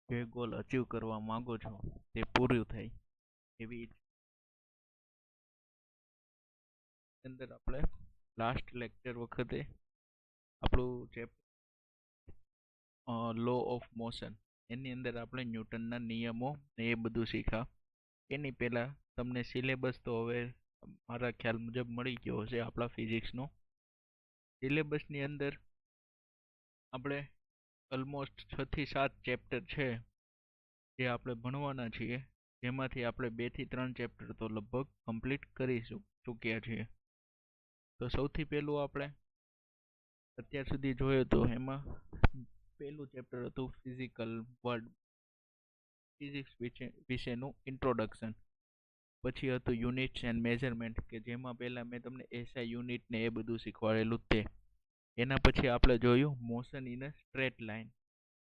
જે goal achieve કરવા માંગો છો તે પૂરું થાય એવી અંદર આપણે લાસ્ટ લેક્ચર વખતે આપણું ચેપ્ટર લો ઓફ મોશન એની અંદર આપણે ન્યૂટનના નિયમો ને એ બધું શીખ્યા. એની પહેલા તમને સિલેબસ તો હવે મારા ખ્યાલ મુજબ મળી ગયો હશે આપણા ફિઝિક્સનો. સિલેબસની અંદર આપણે ઓલમોસ્ટ 6 થી 7 ચેપ્ટર છે જે આપણે ભણવાના છીએ, જેમાંથી આપણે 2 થી 3 ચેપ્ટર તો લગભગ કમ્પ્લીટ કરી ચૂક્યા છીએ. તો સૌથી પહેલું આપણે અત્યાર સુધી જોયું તો એમાં પહેલું ચેપ્ટર હતું ફિઝિકલ વર્લ્ડ, ફિઝિક્સ વિશેનું ઇન્ટ્રોડક્શન. પછી હતું યુનિટ્સ એન્ડ મેઝરમેન્ટ કે જેમાં પહેલા મેં તમને એસઆઈ યુનિટ ને એ બધું શીખવાડેલું તે. એના પછી આપણે જોયું motion in a straight line.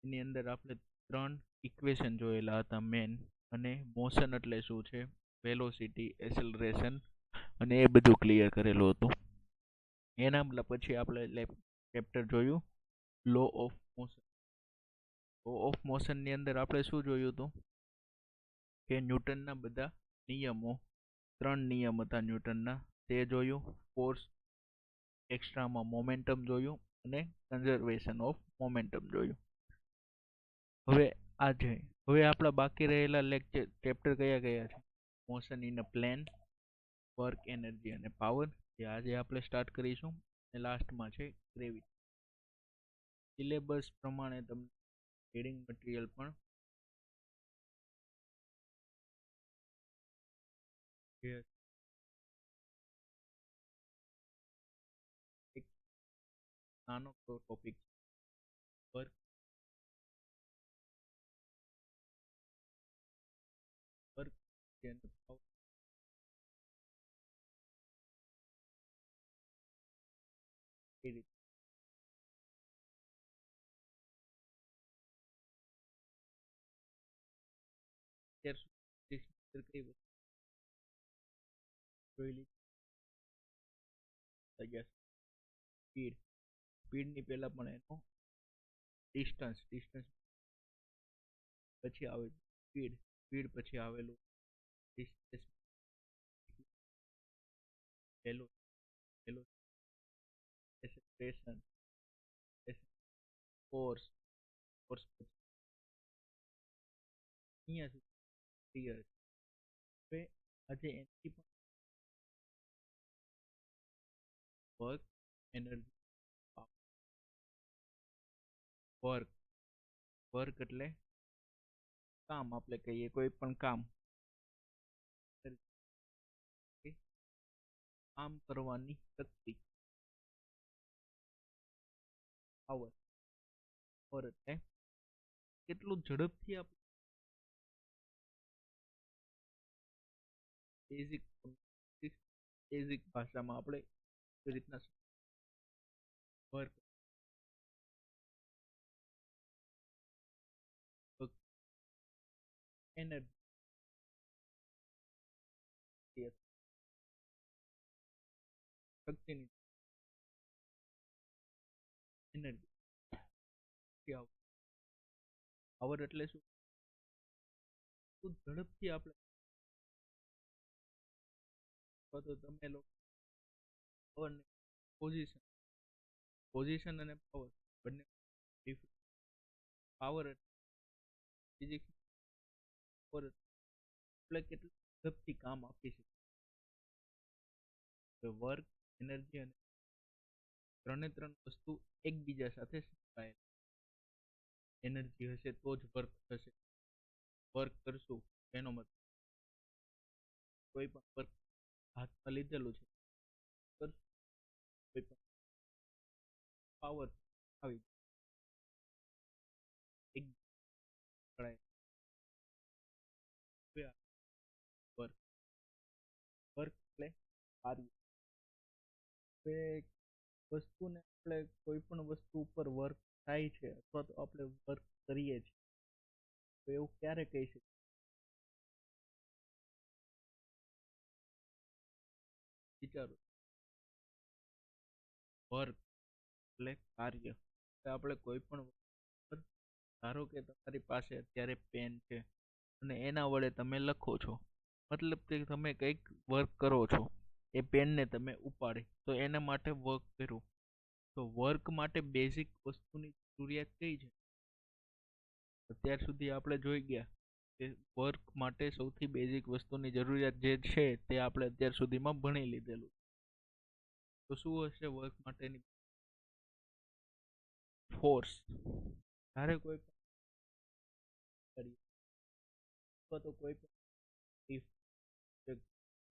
એની અંદર આપણે 3 ઇક્વેશન જોયેલા હતા મેન, અને મોશન એટલે શું છે, વેલોસિટી, એસેલરેશન અને એ બધું ક્લિયર કરેલું હતું. એના પછી આપણે ચેપ્ટર જોયું law of motion. Law of મોશનની અંદર આપણે શું જોયું હતું કે ન્યૂટનના બધા નિયમો, 3 નિયમ હતા ન્યૂટનના, તે જોયું. ફોર્સ, એક્સ્ટ્રામાં મોમેન્ટમ જોયું અને કન્ઝર્વેશન ઓફ મોમેન્ટમ જોયું. હવે હવે આપણા બાકી રહેલા લેક્ચર ચેપ્ટર કયા કયા છે? Motion in a plane, work, energy અને પાવર, જે આજે આપણે સ્ટાર્ટ કરીશું. અને લાસ્ટમાં છે ગ્રેવિટી. સિલેબસ પ્રમાણે તમને રીડિંગ મટીરિયલ પણ જે એક નાનો ટોપિક વર્ક વર્ક અને પાવર એ રીતે અત્યાર સુધી કઈ વસ્તુ જોઈ લીધી? સ્પીડ, સ્પીડની પહેલા પણ એનો ડિસ્ટન્સ પછી આવે સ્પીડ, સ્પીડ પછી આવેલું ડિસ્ટન્સ, વેલો વેલો એસેલરેશન, ફોર્સ, ફોર્સ પછી અહીંયા સુધી ક્લિયર છે. હવે આજે એનથી પણ વર્ક, એનર્જી, વર્ક, વર્ક એટલે કામ, આપણે કહીએ કોઈ પણ કામ, કામ કરવાની શક્તિ. પાવર, પાવર એટલે કેટલું ઝડપથી આપણે બેઝિક બેઝિક ભાષામાં આપણે એ રીતના વર્ક, એનર્જી, શક્તિની એનર્જી. પાવર એટલે શું? ઝડપથી આપણે તો તમે લોકો પાવર પોઝિશન, પોઝિશન અને પાવર બંને પાવર ફિઝિક્સ પાવર એટલે કેટલું ઝડપથી કામ આપી શકે. વર્ક, એનર્જી અને ત્રણ વસ્તુ એકબીજા સાથે સંકળાયેલ. એનર્જી હશે તો જ વર્ક થશે. વર્ક કરશું એનો મતલબ કોઈ પણ વર્ક હાથમાં લીધેલું છે કરશું, કોઈ પણ પાવર આવી એક વર્ક, વર્ક એટલે કાર્ય. હવે વસ્તુને આપણે કોઈ પણ વસ્તુ ઉપર વર્ક થાય છે અથવા તો આપણે વર્ક કરીએ છીએ, તો એવું ક્યારે કહી શકીએ? વિચારો. વર્ક એટલે કાર્ય. આપણે કોઈ પણ ધારો કે તમારી પાસે અત્યારે પેન છે અને એના વડે તમે લખો છો, મતલબ કે તમે કંઈક વર્ક કરો છો, એ પેનને તમે ઉપાડી, તો એના માટે વર્ક કર્યું. તો વર્ક માટે બેઝિક વસ્તુની જરૂરિયાત કઈ છે? અત્યાર સુધી આપણે જોઈ ગયા કે વર્ક માટે સૌથી બેઝિક વસ્તુની જરૂરિયાત જે છે તે આપણે અત્યાર સુધીમાં ભણી લીધેલું. તો શું હશે વર્ક માટેની? ફોર્સ. જ્યારે કોઈ પણ કરીએ અથવા તો કોઈ પણ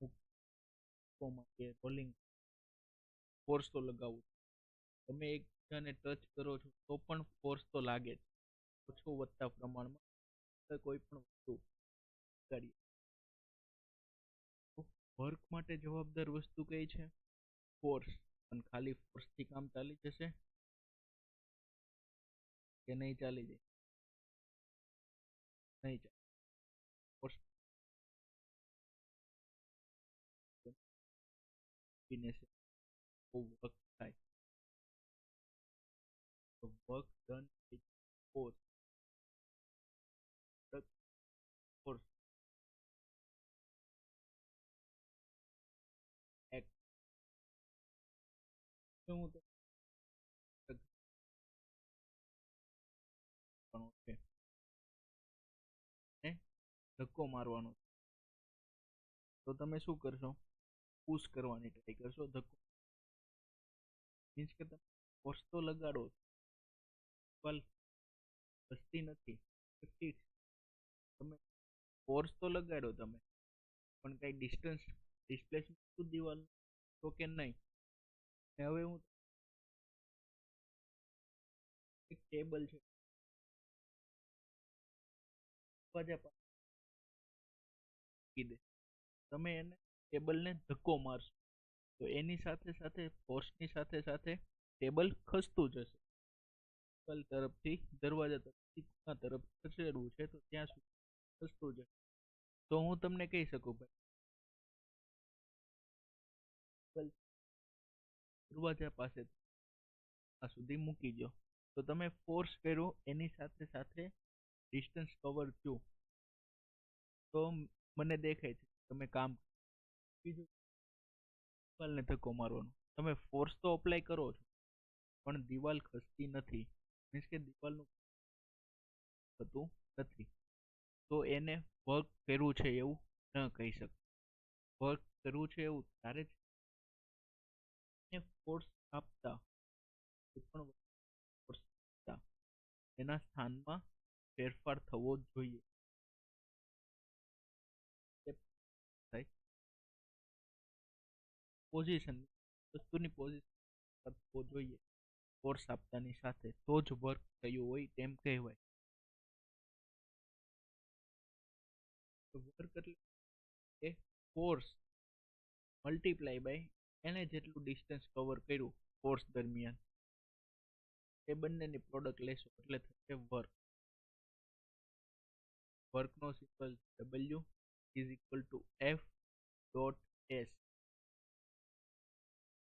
મૂકવા માટે રોલિંગ ફોર્સ તો લગાવવું. તમે એકબીજાને ટચ કરો છો તો પણ ફોર્સ તો લાગે જ, ઓછો વધતા પ્રમાણમાં. કોઈ પણ વસ્તુ કરીએ તો વર્ક માટે જવાબદાર વસ્તુ કઈ છે? ફોર્સ. અને ખાલી ફોર્સ થી કામ ચાલી જશે કે નહીં ચાલી જાય? નહીં ચાલે. ફોર્સ વર્ક થાય તો work done force. Force act. શું છે ને ધક્કો મારવાનો, તો તમે શું કરશો? પુશ કરવાની ટ્રાય કરશો. ધક્કો મીન્સ કે તમે ફોર્સ તો લગાડો, પણ વસ્તી નથી. ઠીક, તમે ફોર્સ તો લગાડો તમે, પણ કઈ ડિસ્ટન્સ ડિસ્પ્લેસમેન્ટ દિવાલ તો કે નહીં. હવે હું એક ટેબલ છે દે, તમે એને ટેબલને ધક્કો મારશો તો એની સાથે સાથે ફોર્સની સાથે સાથે ટેબલ ખસતું જશે. ટેબલ તરફથી દરવાજા તરફથી ખૂણા તરફ ખસેડવું છે તો ત્યાં સુધી ખસતું જશે. તો હું તમને કહી શકું ભાઈ દરવાજા પાસે આ સુધી મૂકી દો, તો તમે ફોર્સ કર્યો એની સાથે સાથે ડિસ્ટન્સ કવર થયું, તો મને દેખાય છે તમે કામ. બીજું દિવાલને ધક્કો મારવાનો, તમે ફોર્સ તો અપ્લાય કરો છો પણ દિવાલ ખસતી નથી, મીન્સ કે દિવાલનું થતું નથી. તો એને વર્ક કર્યું છે એવું ન કહી શકે. વર્ક કરવું છે એવું ત્યારે જ ફોર્સ આપતા પણ ફોર્સ આપતા એના સ્થાનમાં ફેરફાર થવો જોઈએ. પોઝિશન, વસ્તુની પોઝિશન થવો જોઈએ ફોર્સ આપતાની સાથે, તો જ વર્ક થયું હોય તેમ કહેવાય. વર્ક એટલે એ ફોર્સ મલ્ટીપ્લાય બાય એને જેટલું ડિસ્ટન્સ કવર કર્યું ફોર્સ દરમિયાન, એ બંનેની પ્રોડક્ટ લેશો એટલે થશે વર્ક. વર્કનો symbol W is equal to F dot S.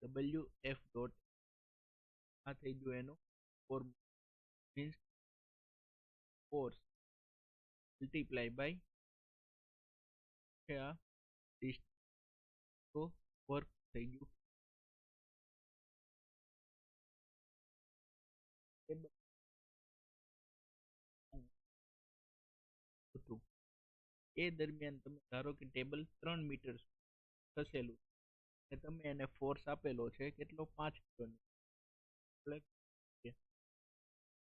WF dot આ થઈ ગયું એનું formula, means force multiply by આ ડિસ્ટન્સ, તો વર્ક થઈ ગયું. હતું એ દરમિયાન તમે ધારો કે ટેબલ 3 મીટર ખસેલું અને તમે એને ફોર્સ આપેલો છે કેટલો? 5 કિલો.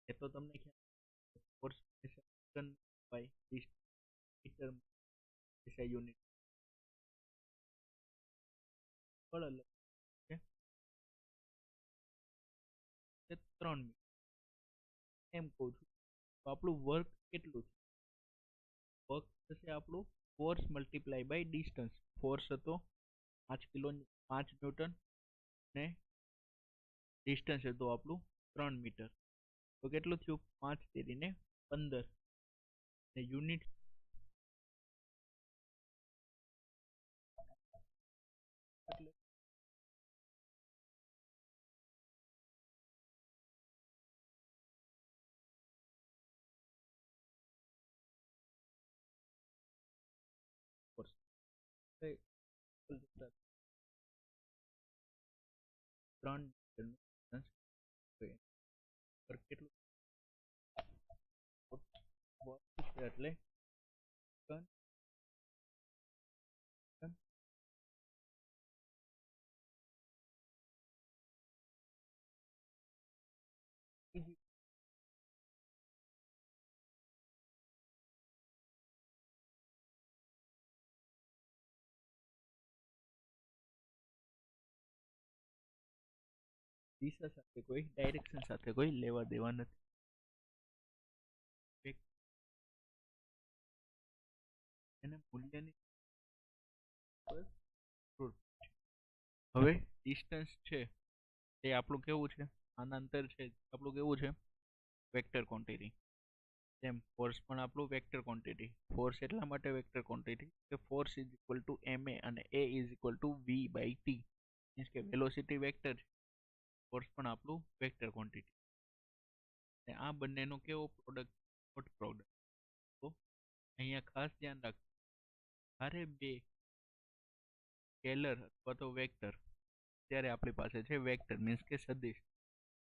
એ તો તમને ફોર્સ યુનિટ અલગ છે, 3 મીટર એમ કહું છું. તો આપણું વર્ક કેટલું છે? વર્ક થશે આપણું force multiply by distance. Force હતો 5 કિલો, 5 ન્યૂટન, ને ડિસ્ટન્સ હતું આપણું 3 મીટર. તો કેટલું થયું? 5 × 15 ને યુનિટ એટલે કઈ જતા 3 ન્યૂટનનું distance હોય પર કેટલું work છે એટલે 3 ન્યૂટન દિશા સાથે કોઈ ડાયરેક્શન સાથે કોઈ લેવા દેવા નથી. એક એને મૂલ્યની પર રૂલ. હવે ડિસ્ટન્સ છે તે આપણું કેવું છે, આના અંતર છે આપણું કેવું છે, વેક્ટર ક્વોન્ટિટી. તેમ ફોર્સ પણ આપણું વેક્ટર ક્વોન્ટિટી. ફોર્સ એટલા માટે વેક્ટર ક્વોન્ટિટી કે force is equal to ma અને a is equal to v by t. Means કે વેલોસિટી વેક્ટર છે, ફોર્સ પણ આપણું વેક્ટર ક્વોન્ટિટી. અને આ બંનેનો કેવો પ્રોડક્ટ, ડોટ પ્રોડક્ટ. તો અહીંયા ખાસ ધ્યાન રાખજો, જ્યારે બે સ્કેલર અથવા તો વેક્ટર, ત્યારે આપણી પાસે છે વેક્ટર મીન્સ કે સદિશ.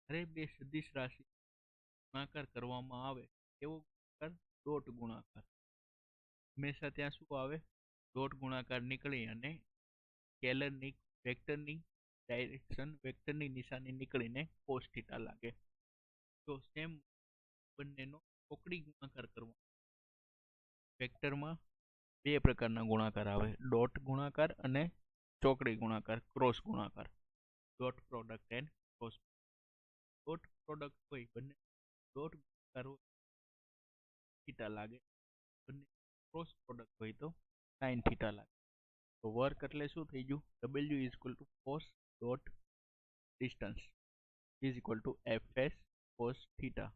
જ્યારે બે સદિશ રાશિ ગુણાકાર કરવામાં આવે એવો ગુણાકાર ડોટ ગુણાકાર. હંમેશા ત્યાં શું આવે, ડોટ ગુણાકાર નીકળી અને સ્કેલરની વેક્ટરની ડાયરેક્શન વેક્ટરની નિશાની નીકળીને cos થીટા લાગે. તો સેમ બંનેનો ચોકડી ગુણાકાર કરવો. વેક્ટરમાં બે પ્રકારના ગુણાકાર આવે, ડોટ ગુણાકાર અને ચોકડી ગુણાકાર, ક્રોસ ગુણાકાર. Dot product and cross. Dot product હોય બંને ડોટ ગુણાકાર હોય થીટા લાગે, બંને ક્રોસ પ્રોડક્ટ હોય તો સાઇન થીટા લાગે. તો વર્ક એટલે શું થઈ ગયું, W is equal two force dot distance is equal two Fs cos theta.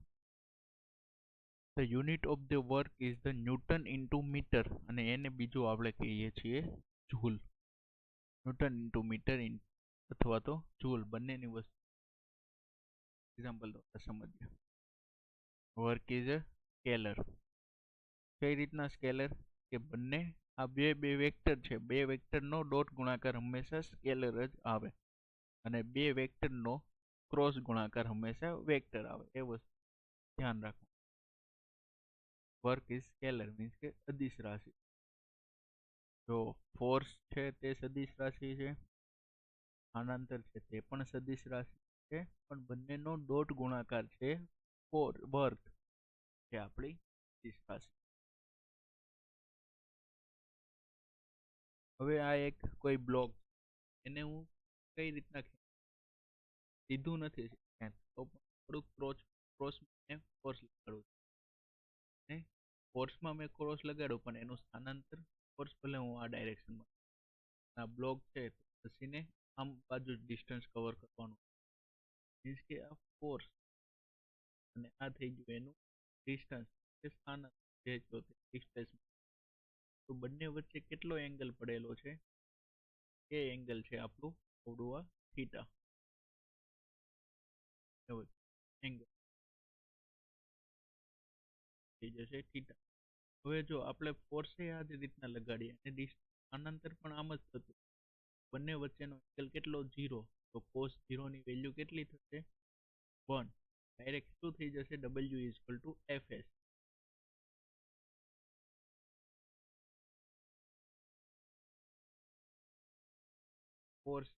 The unit of the work is the Newton into meter અને એને બીજું આપણે કહીએ છીએ જૂલ. ન્યૂટન ઇન્ટુ મીટર અથવા તો જૂલ, બંનેની વસ્તુ એક્ઝામ્પલ દ્વારા સમજીએ. Work is a scalar. કઈ રીતના સ્કેલર, કે બંને આ બે વેક્ટર છે, બે વેક્ટરનો ડોટ ગુણાકાર હંમેશા સ્કેલર જ આવે અને બે વેક્ટરનો ક્રોસ ગુણાકાર હંમેશા વેક્ટર આવે. એ વસ્તુ ધ્યાન રાખો. વર્ક ઇઝ સ્કેલર મીન્સ કે અદિશ રાશિ. જો ફોર્સ છે તે સદિશ રાશિ છે, સ્થાનાંતર છે તે પણ સદિશ રાશિ છે, પણ બંનેનો ડોટ ગુણાકાર છે વર્ક, જે આપણી સદિશ રાશિ. હવે આ એક કોઈ બ્લોક, એને હું કઈ રીતના સીધું નથી તો થોડુંક ક્રોસ ફોર્સ લગાડું છું. ફોર્સમાં મેં ક્રોસ લગાડ્યું પણ એનું સ્થાનાંતર ફોર્સ ભલે હું આ ડાયરેક્શનમાં, આ બ્લોક છે પછીને આમ બાજુ ડિસ્ટન્સ કવર કરવાનું. મીન્સ કે આ ફોર્સ અને આ થઈ ગયું એનું ડિસ્ટન્સ, કે સ્થાનાંતર જે ડિસ્ટન્સ. તો બંને વચ્ચે કેટલો એંગલ પડેલો છે, એ એંગલ છે આપણું થોડું આ થીટા એંગલ થઈ જશે થીટા. હવે જો આપણે ફોર્સ આ જ રીતના લગાડીએ અને સ્થાનાંતર પણ આમ જ થતું, બંને વચ્ચેનો એંગલ કેટલો, 0. તો cos 0 ની વેલ્યુ કેટલી થશે, 1. ડાયરેક્ટ શું થઈ જશે, W is equal two Fs. Force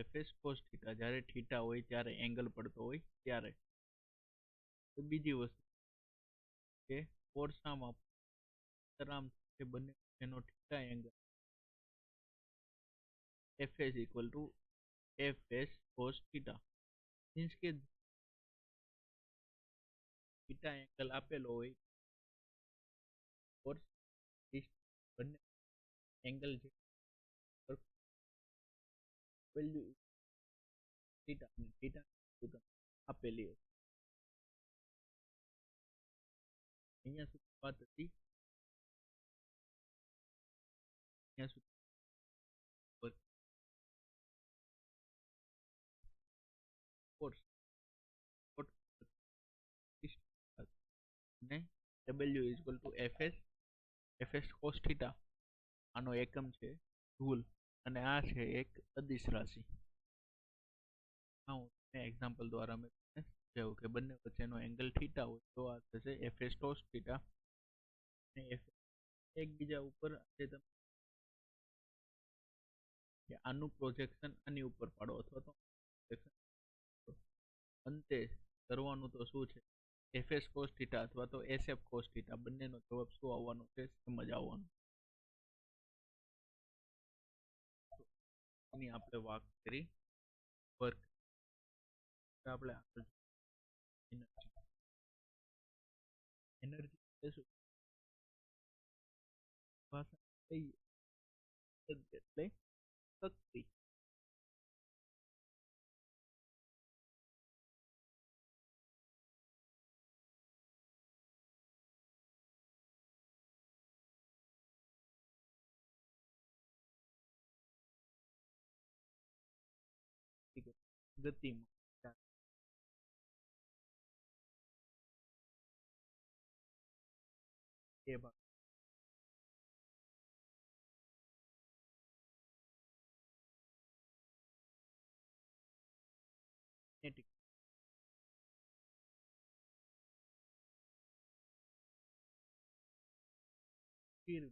Fs cos theta, જ્યારે થીટા હોય ત્યારે એંગલ પડતો હોય ત્યારે. તો બીજી વસ્તુ કે ફોર્સ આમાં કે બંને એનો theta angle Fs equal to Fs cos theta. Means કે થીટા એંગલ આપેલો હોય, ફોર્સ બંને એંગલ છે વેલ્યુ થીટા થીટા આપેલી હોય. અહીંયા સુધી વાત હતી, અહીંયા સુધી ફોર્સ ને W is equal two Fs cos theta, આનો એકમ છે જૂલ, અને આ છે એક અદિશ રાશિ. હા, હું એક્ઝામ્પલ દ્વારા મેં તમને સમજાવ્યું કે બંને વચ્ચેનો એંગલ થીટા હોય તો આ થશે એફએસ cos થીટા, અને એકબીજા ઉપર જે તમે કે આનું પ્રોજેક્શન આની ઉપર પાડો અથવા તો projection અંતે કરવાનું તો શું છે, એફએસ cos થીટા અથવા તો એસએફ cos થીટા, બંનેનો જવાબ શું આવવાનો છે સમજ આવવાનું. એની આપણે વાત કરી વર્ક. આપણે એનર્જી એટલે શું, ભાષા કઈ એટલે શક્તિ. ગતિમાં એ ભાગ kinetic સ્થિર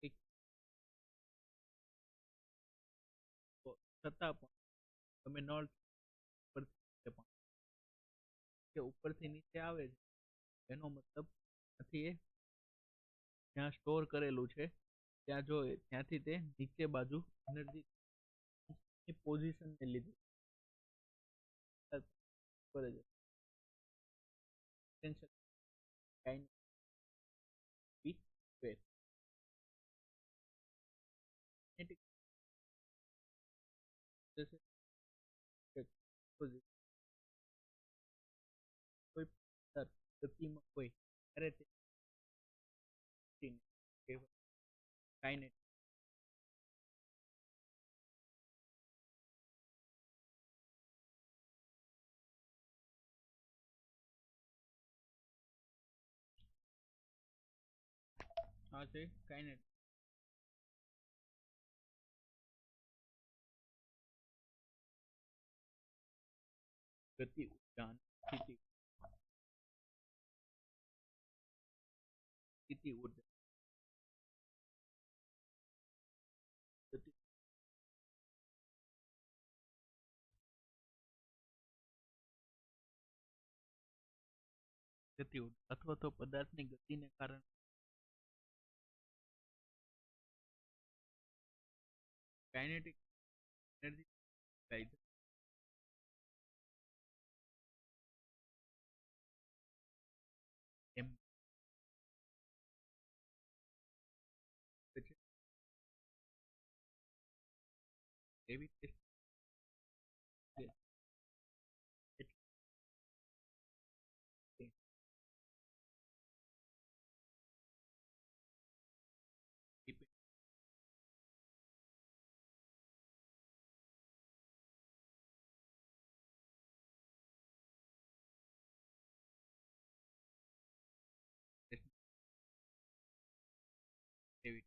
એક છતાં પણ તમે નળ પરથી જે ઉપરથી નીચે આવે છે એનો મતલબ નથી, એ જ્યાં સ્ટોર કરેલું છે ત્યાં જો ત્યાંથી તે નીચે બાજુ એનર્જી પોઝિશન ને લીધે કરે છે. Potential kinetic wave. Kinetic જશે કે opposite. કોઈ પદાર્થ ગતિમાં હોય ત્યારે તે કાઇનેટિક આ છે કાઇનેટિક ગતિ ઉર્જા અને સ્થિતિ ઉર્જા. ગતિ ગતિ ઉર્જા અથવા તો પદાર્થની ગતિને કારણે કાઇનેટિક એનર્જી થાય છે. એમ પછી એવી એવી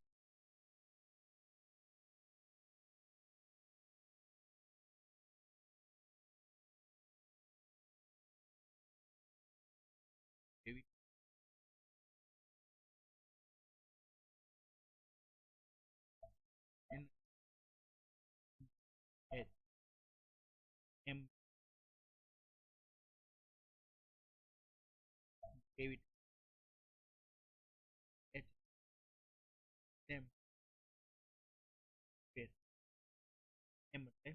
એવી એન એચ એમ એવી એચ એમ સ્પેસ એમ એટલે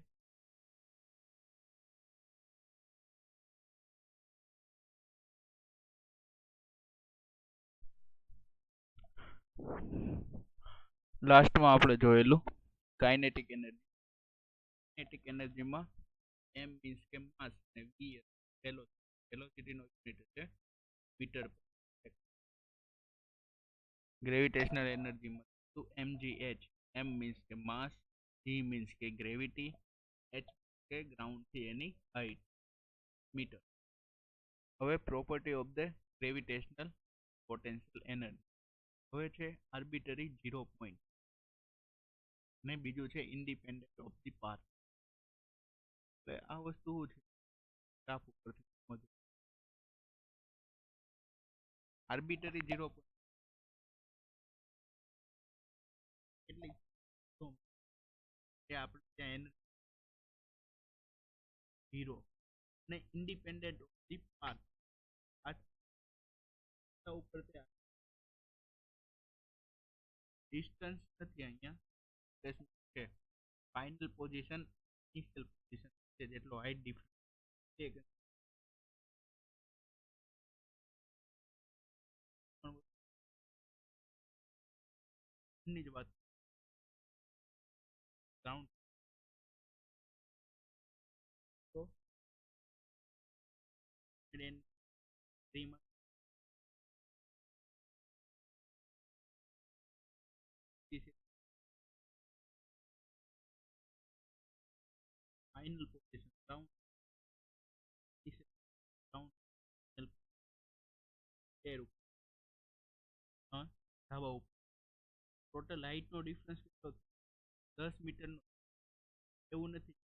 લાસ્ટમાં આપણે જોયેલું કાઇનેટિક એનર્જી. કાઇનેટિક એનર્જીમાં એમ મીન્સ કે માસ અને વી વેલોસિટીનો યુનિટ છે મીટર. ગ્રેવિટેશનલ એનર્જીમાં to mgh. M means કે mass, g means કે gravity, h કે ground થી એની height, મીટર. હવે property of the gravitational potential energy. હવે છે આર્બિટરી 0 પોઈન્ટ અને બીજું છે ઇન્ડિપેન્ડન્ટ ઓફ ધી પાથ. એટલે આ વસ્તુ શું છે ગ્રાફ ઉપરથી સમજવું. આર્બિટરી 0 પોઈન્ટ કેટલી તો કે આપણે ત્યાં એનર્જી 0 અને ઇન્ડિપેન્ડન્ટ ઓફ ધી પાથ. આ ઉપર ડિસ્ટન્સ નથી અહીંયા પ્રશ્ન છે. ફાઇનલ પોઝિશન ઇનિશિયલ પોઝિશન છે જેટલો હાઈટ ડિફરન્સ છે કે ની જ વાત ગ્રાઉન્ડ તો એન 3 માં final position ground ground air ઉપર ધાબા ઉપર ટોટલ હાઈટ નો ડિફરન્સ કેટલો 10 મીટર નો. એવું નથી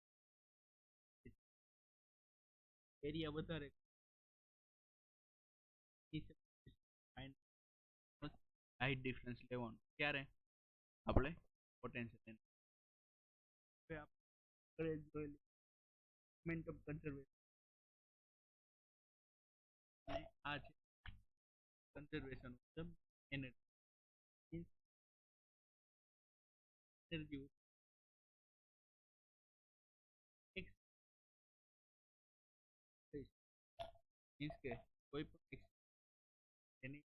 એરિયા વધારે હાઈટ ડિફરન્સ લેવાનું ત્યારે આપણે પોટેન્શિયલ જોયેલી મોમેન્ટમ કન્ઝર્વેશન અને આ છે conservation of energy. Energy means કે કોઈ પણ એની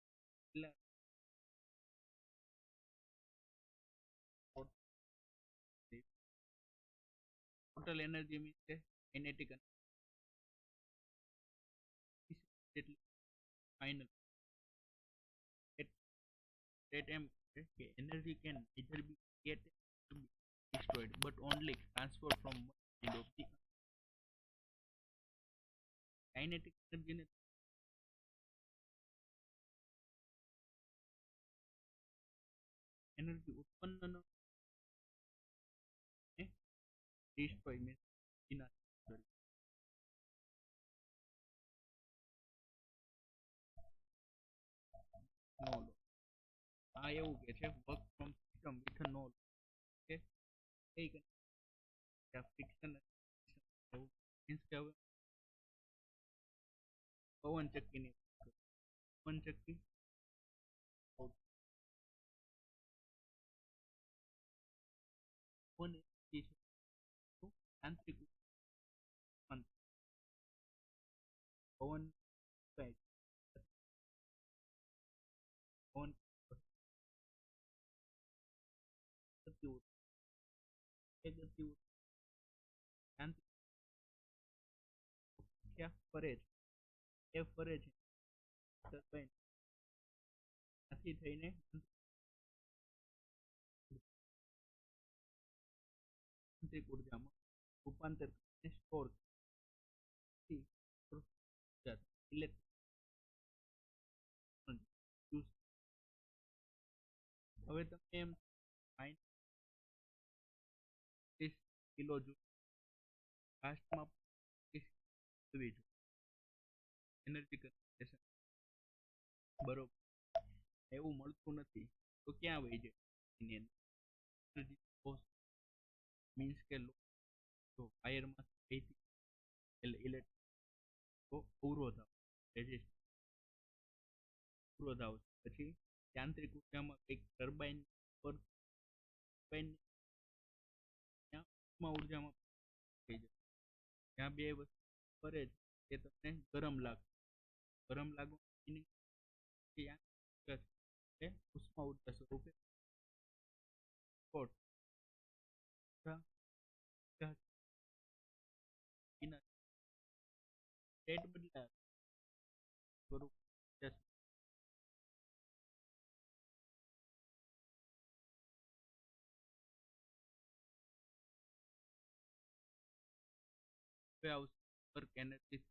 ટોટલ એનર્જી મીન્સ કે કાઇનેટિક જેટલી ફાઇનલ એટ એમ કે energy can neither be created nor be destroyed but only transferred from one end of the kinetic energy ને એનર્જી ઉત્પન્ન ડિસ્ટ્રોય મીન્સ વિનાશ કરી. નો લો આ એવું કે છે work from system with no law કે ફ્રિક્શન એવું મીન્સ કે હવે પવન ચક્કીની પવન ચક્કી પવન છે યાંત્રિક પવન પવન ગતિ એ ગતિ યાંત્રિક ક્યાં ફરે છે એ ફરે છે ટર્બાઇન આથી થઈને યાંત્રિક ઉર્જામાં રૂપાંતર કરીને સ્ટોર ઇલેક્ટ્રિક. હવે તમે એમ 30 કિલો જૂલ લાસ્ટમાં એનર્જી કન્ઝર્વેશન બરોબર એવું મળતું નથી તો ક્યાં વહી જાય એનર્જી મીન્સ કે જો વાયરમાં વહેતી એટલે ઇલેક્ટ્રિક અવરોધ રેઝિસ્ટન્સ અવરોધ આવશે. પછી યાંત્રિક ઉર્જામાં કંઈક ટર્બાઇન પર ટર્બાઇન ઉર્જામાં થઈ જાય જ્યાં બે વસ્તુ ફરે છે એ તમને ગરમ લાગે ગરમ લાગવા ઉષ્મા ઉર્જા સ્વરૂપે સ્ટેટ બદલાય સ્વરૂપ હવે આવશે વર્ક એનર્જી,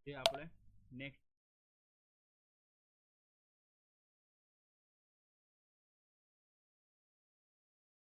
જે આપણે નેક્સ્ટ